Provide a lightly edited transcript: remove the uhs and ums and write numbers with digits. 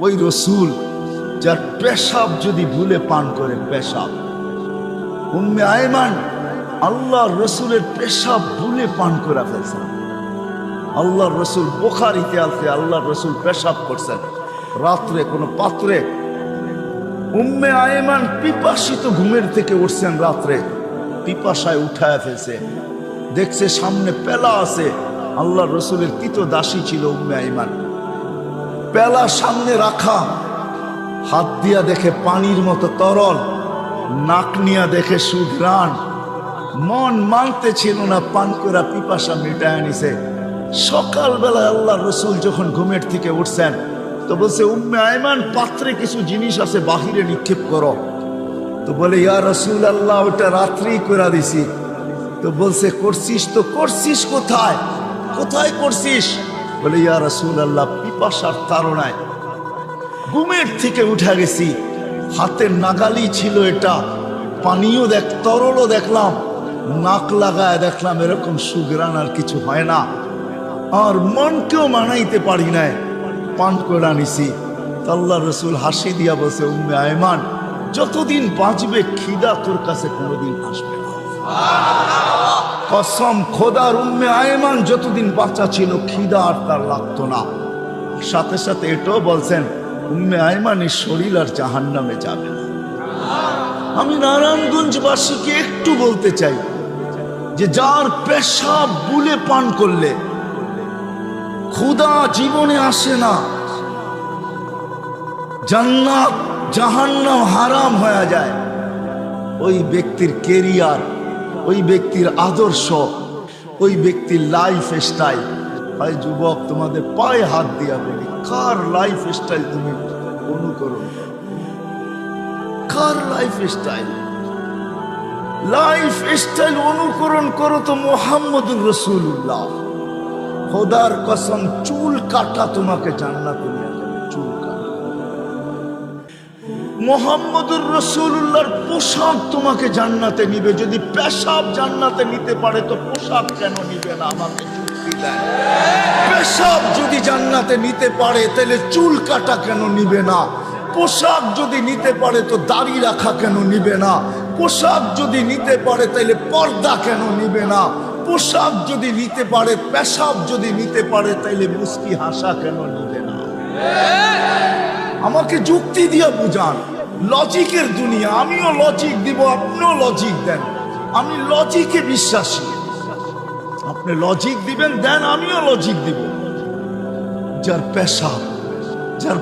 ওই রসুল যার পেশাব যদি ভুলে পান করে, পেশাব, উম্মে আয়মান আল্লাহ রসুলের পেশাব ভুলে পান করে ফেলছেন। আল্লাহ রসুল বুখারীতে আছে, আল্লাহ রসুল পেশাব করছেন রাত্রে কোনো পাত্রে। উম্মে আয়মান পিপাসিত ঘুমের থেকে উঠছেন রাত্রে, পিপাসায় উঠায় ফেলছে, দেখছে সামনে পেলা আছে। আল্লাহ রসুলের দাসী ছিল উম্মে আয়মান। পেলা সামনে রাখা, হাত দিয়া দেখে পানির মতো তরল, নাক নিয়া দেখে সুঘ্রাণ। মন মানতে ছিল না, পান করা পিপাসা মিটায় নিছে। সকালবেলায় আল্লাহ রসুল যখন ঘুমের থেকে উঠছেন তো বলছে, উম্মে আয়মান পাত্রে কিছু জিনিস আছে, বাহিরে নিক্ষেপ করো। তো বলে, ইয়া রাসূল আল্লাহ, ওটা রাত্রেই করে দিছি। তো বলছে, করছিস তো করছিস কোথায়, কোথায় করছিস? বলে, ইয়া রাসূল আল্লাহ, পিপাসার তাড়নায় ঘুমের থেকে উঠে গেছি, হাতের নাগালি ছিল এটা, পানিও তরলও দেখলাম, নাক লাগায় দেখলাম এরকম সুঘ্রাণ আর কিছু হয় না, আর মনকেও মানাইতে পারি নাই, পান করে নিছি। আল্লাহ রসুল হাসি দিয়া বলছে, উম্মে আয়মান, যতদিন বাঁচবে খিদা তোর কাছে কোনোদিন আসবে না। কসম খোদার, উম্মে আয়মান যতদিন বাচ্চা ছিল খিদা আর তার লাগতো না। সাথে সাথে এটাও বলছেন, উম্মে আয়মানের শরীর আর জাহান্নামে যাবে না। আমি নারায়ণগঞ্জবাসীকে একটু বলতে চাই যে যার পেশাব বুলে পান করলে ক্ষুধা জীবনে আসে না, জান্নাত জাহান্নাম হারাম হয়ে যায়, ওই ব্যক্তির কেরিয়ার, ওই ব্যক্তির আদর্শ, ওই ব্যক্তির লাইফ স্টাইল। ভাই যুবক, তোমাদের পায়ে হাত দিয়া বলি, কার লাইফ স্টাইল তুমি অনুকরণ করো? কার লাইফ স্টাইল? লাইফ স্টাইল অনুকরণ করো তো মুহাম্মদুর রাসূলুল্লাহ। খোদার কসম, চুল কাটা তোমাকে জান্নাতে নিয়ে যাবে, চুল কাটা। মুহাম্মদুর রাসূলুল্লাহর পোশাক তোমাকে জান্নাতে নিবে। যদি পেশাব জান্নাতে নিতে পারে তো পোশাক কেন নিবে না? আমাকে যুক্তি দেয়। পেশাব যদি জান্নাতে নিতে পারে তাহলে চুল কাটা কেন নিবে না? পোশাক যদি নিতে পারে তো দাড়ি রাখা কেন নিবে না? পোশাক যদি নিতে পারে তাহলে পর্দা কেন নিবে না? পোশাক যদি নিতে পারে, পেশাব যদি নিতে পারে তাইলে মুস্কি হাসা কেন নিবে না? আমাকে যুক্তি দিয়ে বুঝান। লজিকের দুনিয়া, আমিও লজিক দিব, আপনিও লজিক দেন। আমি লজিকে বিশ্বাসী, আপনি লজিক দিবেন দেন, আমিও লজিক দিব। যার পেশাব, যার